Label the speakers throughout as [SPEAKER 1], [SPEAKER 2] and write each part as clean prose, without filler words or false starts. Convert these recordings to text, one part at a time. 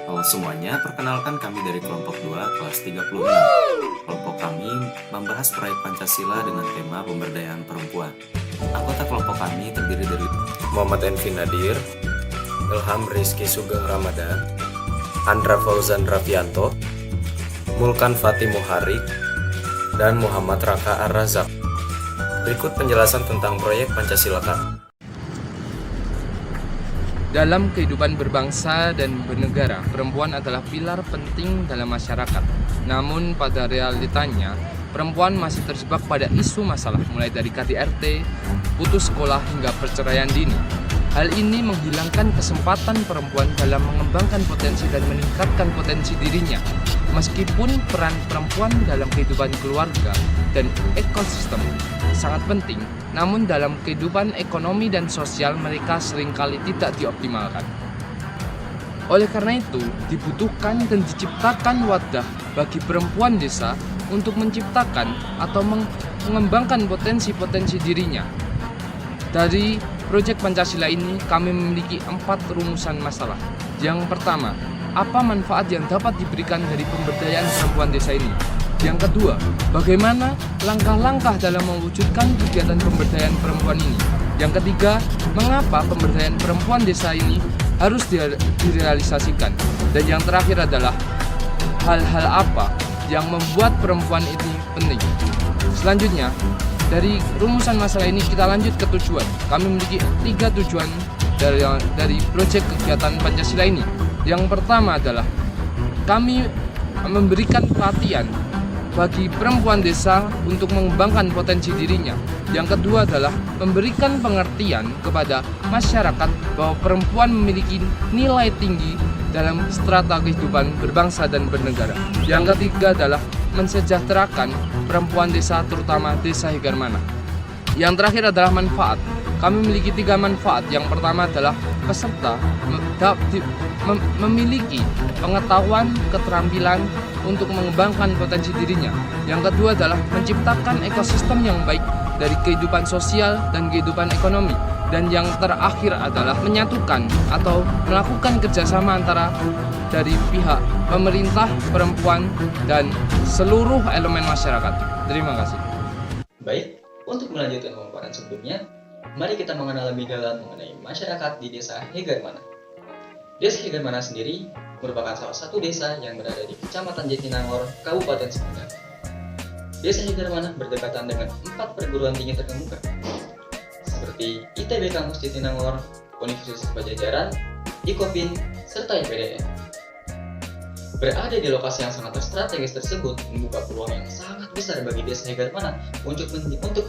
[SPEAKER 1] Halo semuanya, perkenalkan kami dari kelompok 2 kelas 36. Kelompok kami membahas proyek Pancasila dengan tema pemberdayaan perempuan. Anggota kelompok kami terdiri dari Muhammad Enfi Nadir, Ilham Rizky Sugeng Ramadan, Andra Fauzan Rafianto, Mulkan Fatih Muharik, dan Muhammad Raka Ar-Razak. Berikut penjelasan tentang proyek Pancasila kami.
[SPEAKER 2] Dalam kehidupan berbangsa dan bernegara, perempuan adalah pilar penting dalam masyarakat. Namun pada realitanya, perempuan masih terjebak pada isu masalah mulai dari KDRT, putus sekolah hingga perceraian dini. Hal ini menghilangkan kesempatan perempuan dalam mengembangkan potensi dan meningkatkan potensi dirinya. Meskipun peran perempuan dalam kehidupan keluarga dan ekosistem sangat penting, namun dalam kehidupan ekonomi dan sosial mereka seringkali tidak dioptimalkan. Oleh karena itu, dibutuhkan dan diciptakan wadah bagi perempuan desa untuk menciptakan atau mengembangkan potensi-potensi dirinya. Dari proyek Pancasila ini, kami memiliki 4 rumusan masalah. Yang pertama, apa manfaat yang dapat diberikan dari pemberdayaan perempuan desa ini? Yang kedua, bagaimana langkah-langkah dalam mewujudkan kegiatan pemberdayaan perempuan ini? Yang ketiga, mengapa pemberdayaan perempuan desa ini harus direalisasikan? Dan yang terakhir adalah hal-hal apa yang membuat perempuan ini penting? Selanjutnya, dari rumusan masalah ini kita lanjut ke tujuan. Kami memiliki 3 tujuan dari proyek kegiatan Pancasila ini. Yang pertama adalah kami memberikan pelatihan bagi perempuan desa untuk mengembangkan potensi dirinya. Yang kedua adalah memberikan pengertian kepada masyarakat bahwa perempuan memiliki nilai tinggi dalam strata kehidupan berbangsa dan bernegara. Yang ketiga adalah mensejahterakan perempuan desa, terutama desa Hegermana. Yang terakhir adalah manfaat. Kami memiliki 3 manfaat. Yang pertama adalah peserta memiliki pengetahuan, keterampilan untuk mengembangkan potensi dirinya. Yang kedua adalah menciptakan ekosistem yang baik dari kehidupan sosial dan kehidupan ekonomi. Dan yang terakhir adalah menyatukan atau melakukan kerjasama antara dari pihak pemerintah, perempuan, dan seluruh elemen masyarakat. Terima kasih.
[SPEAKER 3] Baik, untuk melanjutkan pemaparan sebelumnya, mari kita mengenal lebih dalam mengenai masyarakat di desa Hegermana. Desa Hegermana sendiri merupakan salah satu desa yang berada di Kecamatan Jatinangor, Kabupaten Sumedang. Desa Hegermana berdekatan dengan 4 perguruan tinggi terkemuka, seperti ITB Kampus Jatinangor, Universitas Pajajaran, IKOPIN, serta IPDN. Berada di lokasi yang sangat strategis tersebut membuka peluang yang sangat besar bagi desa Hegermana untuk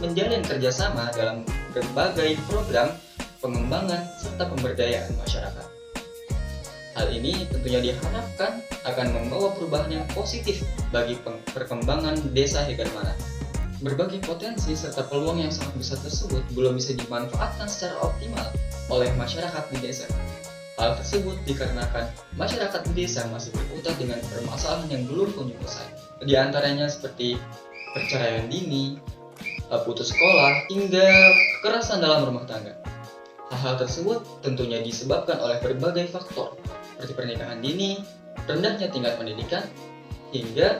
[SPEAKER 3] menjalin kerjasama dalam berbagai program pengembangan serta pemberdayaan masyarakat. Hal ini tentunya diharapkan akan membawa perubahan yang positif bagi perkembangan desa Hegermana. Berbagai potensi serta peluang yang sangat besar tersebut belum bisa dimanfaatkan secara optimal oleh masyarakat di desa. Hal tersebut dikarenakan masyarakat di desa masih berkutat dengan permasalahan yang belum kunjung usai. Di antaranya seperti perceraian dini, putus sekolah, hingga kekerasan dalam rumah tangga. Hal-hal tersebut tentunya disebabkan oleh berbagai faktor, seperti pernikahan dini, rendahnya tingkat pendidikan, hingga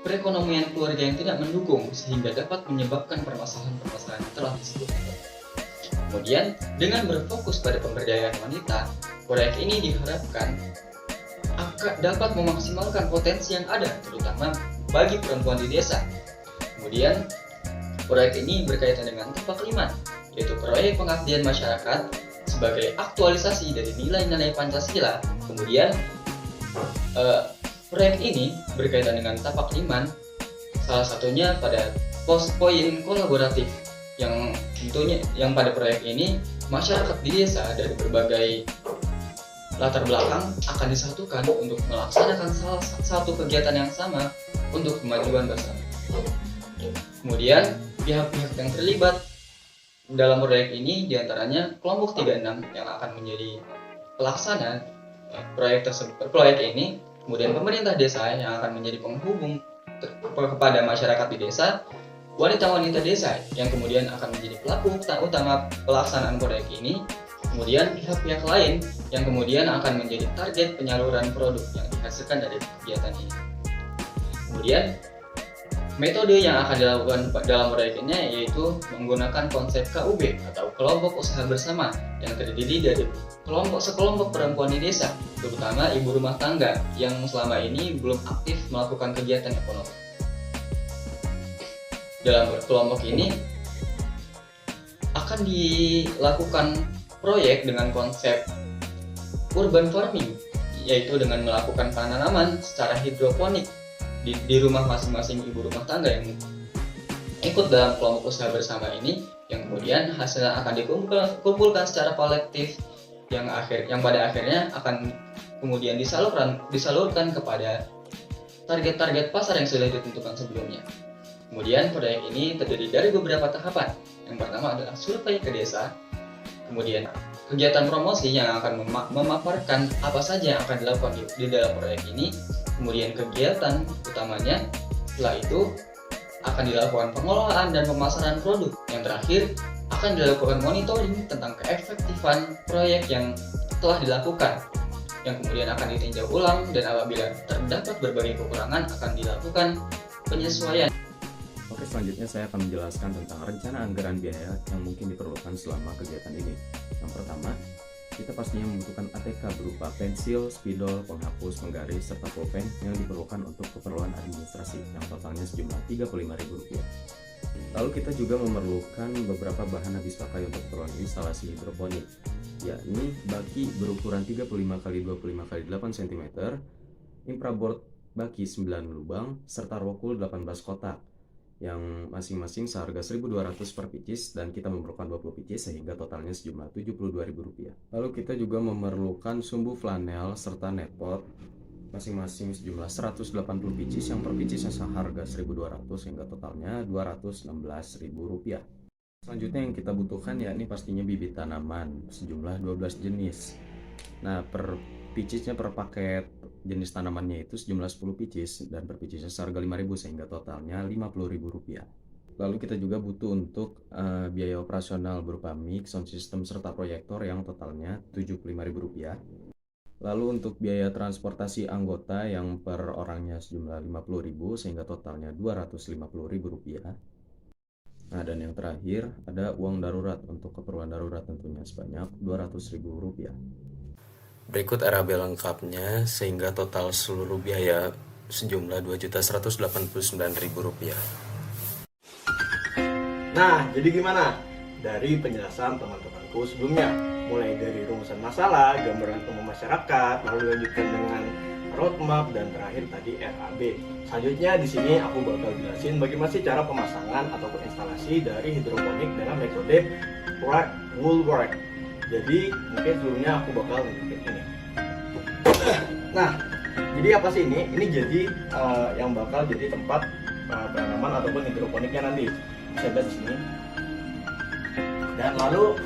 [SPEAKER 3] perekonomian keluarga yang tidak mendukung sehingga dapat menyebabkan permasalahan-permasalahan yang telah disebutkan. Kemudian, dengan berfokus pada pemberdayaan wanita, proyek ini diharapkan akan dapat memaksimalkan potensi yang ada, terutama bagi perempuan di desa. Kemudian, proyek ini berkaitan dengan tapak 5, yaitu proyek pengabdian masyarakat sebagai aktualisasi dari nilai-nilai Pancasila. Kemudian, proyek ini berkaitan dengan tapak 5, salah satunya pada poin kolaboratif yang tentunya yang pada proyek ini masyarakat di desa dari berbagai latar belakang akan disatukan untuk melaksanakan salah satu kegiatan yang sama untuk kemajuan bersama. Kemudian pihak-pihak yang terlibat dalam proyek ini diantaranya kelompok 36 yang akan menjadi pelaksana proyek ini, kemudian pemerintah desa yang akan menjadi penghubung kepada masyarakat di desa, wanita-wanita desa yang kemudian akan menjadi pelaku utama pelaksanaan proyek ini, Kemudian pihak-pihak lain yang kemudian akan menjadi target penyaluran produk yang dihasilkan dari kegiatan ini. Kemudian metode yang akan dilakukan dalam proyek ini yaitu menggunakan konsep KUB atau kelompok usaha bersama yang terdiri dari sekelompok perempuan di desa, terutama ibu rumah tangga yang selama ini belum aktif melakukan kegiatan ekonomi. Dalam kelompok ini akan dilakukan proyek dengan konsep urban farming, yaitu dengan melakukan penanaman secara hidroponik di rumah masing-masing ibu rumah tangga yang ikut dalam kelompok usaha bersama ini, yang kemudian hasilnya akan dikumpulkan secara kolektif yang pada akhirnya akan kemudian disalurkan kepada target-target pasar yang sudah ditentukan sebelumnya. Kemudian proyek ini terdiri dari beberapa tahapan. Yang pertama adalah survei ke desa, kemudian kegiatan promosi yang akan memaparkan apa saja yang akan dilakukan di dalam proyek ini, kemudian kegiatan utamanya. Setelah itu akan dilakukan pengelolaan dan pemasaran produk. Yang terakhir akan dilakukan monitoring tentang keefektifan proyek yang telah dilakukan, yang kemudian akan ditinjau ulang, dan apabila terdapat berbagai kekurangan akan dilakukan penyesuaian.
[SPEAKER 1] Oke, selanjutnya saya akan menjelaskan tentang rencana anggaran biaya yang mungkin diperlukan selama kegiatan ini. Yang pertama, kita pastinya membutuhkan ATK berupa pensil, spidol, penghapus, penggaris, serta pulpen yang diperlukan untuk keperluan administrasi yang totalnya sejumlah Rp35.000. Lalu kita juga memerlukan beberapa bahan habis pakai untuk keperluan instalasi hidroponik, yakni baki berukuran 35x25x8 cm, infraboard baki 9 lubang, serta rokul 18 kotak yang masing-masing seharga Rp1.200 per picis, dan kita memerlukan 20 picis sehingga totalnya sejumlah Rp72.000. Lalu kita juga memerlukan sumbu flanel serta netpot masing-masing sejumlah 180 picis yang per picisnya seharga Rp1.200 sehingga totalnya Rp216.000. Selanjutnya yang kita butuhkan yakni pastinya bibit tanaman sejumlah 12 jenis. Nah, per picisnya per paket jenis tanamannya itu sejumlah 10 picis dan per picisnya seharga Rp5.000 sehingga totalnya Rp50.000. Lalu kita juga butuh untuk biaya operasional berupa mic, sound system serta proyektor yang totalnya Rp75.000. Lalu untuk biaya transportasi anggota yang per orangnya sejumlah Rp50.000 sehingga totalnya Rp250.000. Nah, dan yang terakhir ada uang darurat untuk keperluan darurat tentunya sebanyak Rp200.000. Berikut RAB lengkapnya sehingga total seluruh biaya sejumlah Rp2.189.000.
[SPEAKER 4] Nah, jadi gimana? Dari penjelasan teman-temanku sebelumnya, mulai dari rumusan masalah, gambaran umum masyarakat, lalu dilanjutkan dengan roadmap, dan terakhir tadi RAB. Selanjutnya di sini aku bakal jelasin bagaimana sih cara pemasangan ataupun instalasi dari hidroponik dengan metode woolwork. Jadi mungkin sebelumnya aku bakal nunjukin ini. Nah, jadi apa sih ini? Ini jadi yang bakal jadi tempat penanaman ataupun hidroponiknya nanti. Bisa lihat di sini. Dan lalu,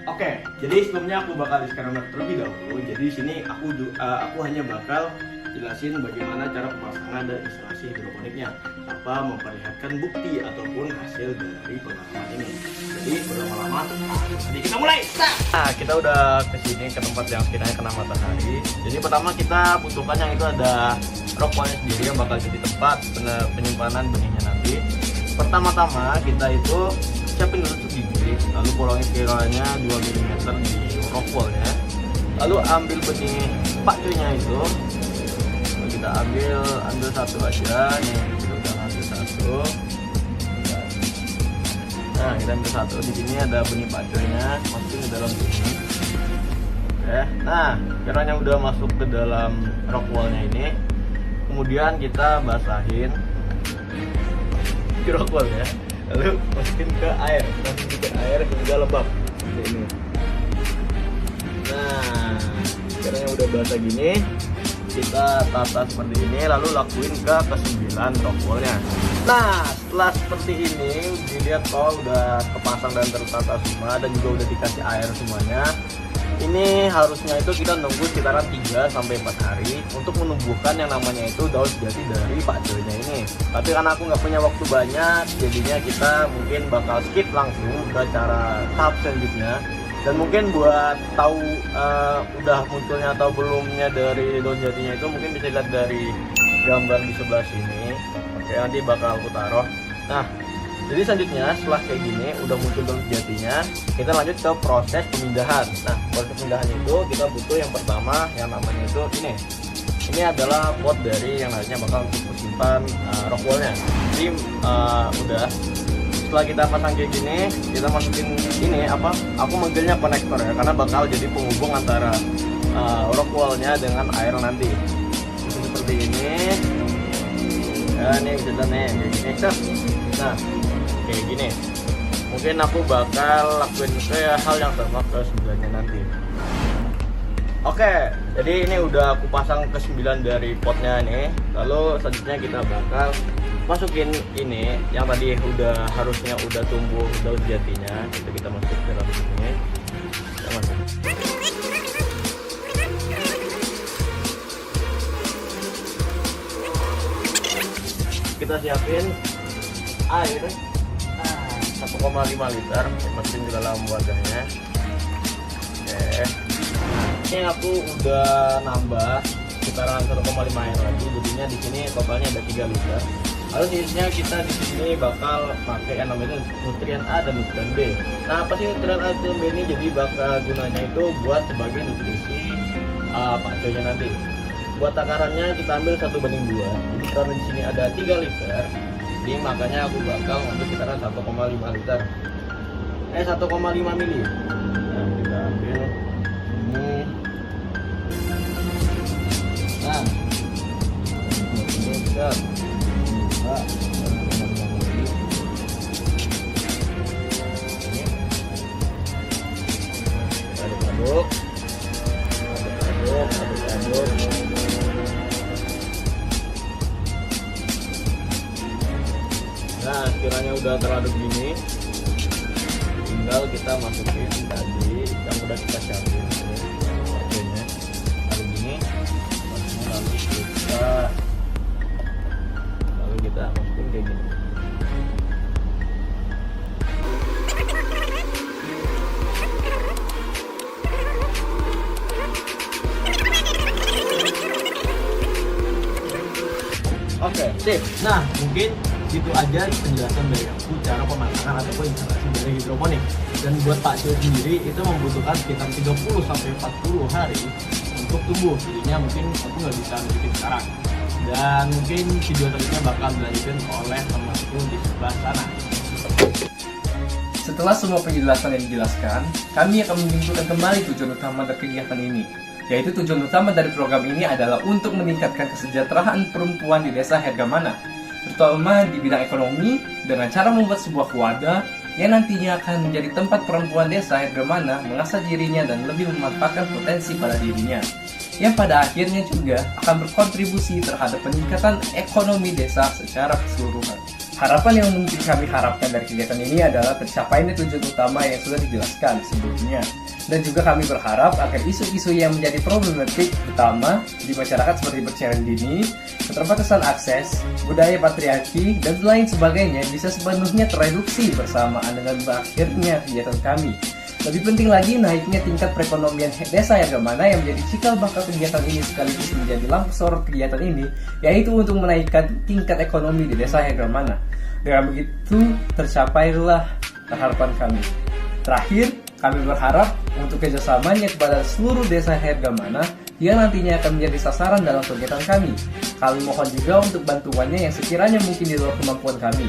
[SPEAKER 4] oke. Jadi sebelumnya aku bakal disclaimer terlebih dahulu. Jadi di sini aku hanya bakal jelasin bagaimana cara pemasangan dan instalasi hidroponiknya tanpa memperlihatkan bukti ataupun hasil dari pengalaman ini. Jadi berlama-lama, jadi kita mulai. Nah, kita udah kesini ke tempat yang sekiranya kena matahari. Jadi pertama kita butuhkan yang itu ada rokoknya sendiri yang bakal jadi tempat penyimpanan benihnya nanti. Pertama-tama kita itu siapin dulu tuh bibit, lalu bolongin kiranya 2 mm di rockwoolnya. Lalu ambil benih pakcoynya itu, lalu kita ambil satu aja, nih kita udah ambil satu. Nah, kita ambil satu. Di sini ada benih pakcoynya, masukin ke dalam sini. Oke. Nah, kiranya udah masuk ke dalam rockwoolnya ini, kemudian kita basahin rockwool ya. Lalu masukin ke air hingga lembab seperti ini. Nah, caranya udah basah gini, kita tata seperti ini, lalu lakuin ke kesembilan rockwoolnya. Nah, setelah seperti ini dilihat udah kepasang dan tertata semua dan juga udah dikasih air semuanya. Ini harusnya itu kita nunggu sekitaran 3-4 hari untuk menumbuhkan yang namanya itu daun jati dari pakcoynya ini. Tapi karena aku nggak punya waktu banyak, jadinya kita mungkin bakal skip langsung ke cara tahap selanjutnya, Dan mungkin buat tahu udah munculnya atau belumnya dari daun jatinya itu mungkin bisa lihat dari gambar di sebelah sini. Oke, nanti bakal aku taruh. Nah, jadi selanjutnya setelah kayak gini udah muncul daun jatinya, kita lanjut ke proses pemindahan. Nah, proses pemindahan itu kita butuh yang pertama yang namanya itu ini. Ini adalah pot dari yang nantinya bakal untuk simpan rockwoolnya. Jadi udah setelah kita pasang kayak gini, kita masukin ini apa? Aku manggilnya konektor ya, karena bakal jadi penghubung antara rockwoolnya dengan air nanti. Seperti ini. Ya, ini bisa nih, kayak gini. Nah, kayak gini. Mungkin aku bakal lakuin kayak hal yang sama ke sebelahnya nanti. Oke, jadi ini udah aku pasang ke 9 dari potnya nih. Lalu selanjutnya kita bakal masukin ini yang tadi harusnya udah tumbuh daun jatinya. Kita masukin ke dalam sini. Kita masuk. Kita siapin air 1,5 liter, masukin ke dalam wadahnya. Oke. Ini aku udah nambah sekitaran 1,5 air lagi, jadinya di sini totalnya ada 3 liter. Lalu sisanya kita di sini bakal pakai yang namanya nutrien A dan nutrien B. Nah, apa sih nutrien A dan B ini? Jadi bakal gunanya itu buat sebagai nutrisi pakcoynya nanti. Buat takarannya kita ambil 1:2. Jadi karena di sini ada 3 liter, jadi makanya aku bakal ngambil sekitaran 1,5 liter. 1,5 mili. Nah, kita ambil ini. Nah, ini bisa aduk-aduk. Nah, sekiranya udah teraduk gini, tinggal kita masukin tadi yang udah kita siapin ini, aduk gini, lalu kita masukin kayak gini. Oke, sip. Nah, mungkin itu aja penjelasan dari aku cara pemasangan ataupun instalasi dari hidroponik. Dan buat Pak Cio sendiri itu membutuhkan sekitar 30-40 hari untuk tumbuh. Jadinya mungkin aku nggak bisa nunjukin sekarang. Dan mungkin video selanjutnya bakal dilanjutin oleh temanku di sebelah sana.
[SPEAKER 2] Setelah semua penjelasan yang dijelaskan, kami akan menyimpulkan kembali tujuan utama dari kegiatan ini. Yaitu tujuan utama dari program ini adalah untuk meningkatkan kesejahteraan perempuan di desa Hergamana, terutama di bidang ekonomi dengan cara membuat sebuah wadah yang nantinya akan menjadi tempat perempuan desa Hergamana mengasah dirinya dan lebih memanfaatkan potensi pada dirinya, yang pada akhirnya juga akan berkontribusi terhadap peningkatan ekonomi desa secara keseluruhan. Harapan yang mungkin kami harapkan dari kegiatan ini adalah tercapainya tujuan utama yang sudah dijelaskan sebelumnya. Dan juga kami berharap agar isu-isu yang menjadi problematik utama di masyarakat seperti perceraian dini, keterbatasan akses, budaya patriarki, dan lain sebagainya bisa sepenuhnya tereduksi bersamaan dengan berakhirnya kegiatan kami. Lebih penting lagi, naiknya tingkat perekonomian desa Hergamana yang menjadi cikal bakal kegiatan ini sekaligus menjadi lampu sorot kegiatan ini, yaitu untuk menaikkan tingkat ekonomi di desa Hergamana. Dengan begitu, tercapailah harapan kami. Terakhir, kami berharap untuk kerjasamanya kepada seluruh desa Hergamana yang nantinya akan menjadi sasaran dalam kegiatan kami. Kami mohon juga untuk bantuannya yang sekiranya mungkin di luar kemampuan kami.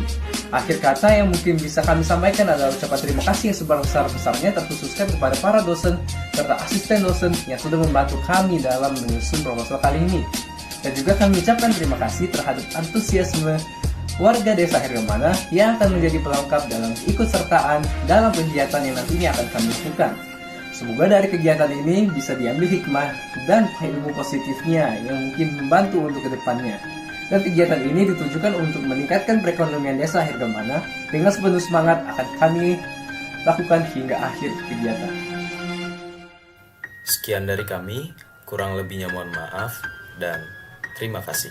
[SPEAKER 2] Akhir kata yang mungkin bisa kami sampaikan adalah ucapan terima kasih yang sebesar-besarnya terkhususkan kepada para dosen serta asisten dosen yang sudah membantu kami dalam menyusun proposal kali ini. Dan juga kami ucapkan terima kasih terhadap antusiasme warga desa Hergamana yang akan menjadi pelengkap dalam keikutsertaan dalam kegiatan yang nantinya akan kami lakukan. Semoga dari kegiatan ini bisa diambil hikmah dan ilmu positifnya yang mungkin membantu untuk kedepannya. Dan kegiatan ini ditujukan untuk meningkatkan perekonomian desa Hergamana dengan sepenuh semangat akan kami lakukan hingga akhir kegiatan.
[SPEAKER 1] Sekian dari kami, kurang lebihnya mohon maaf dan terima kasih.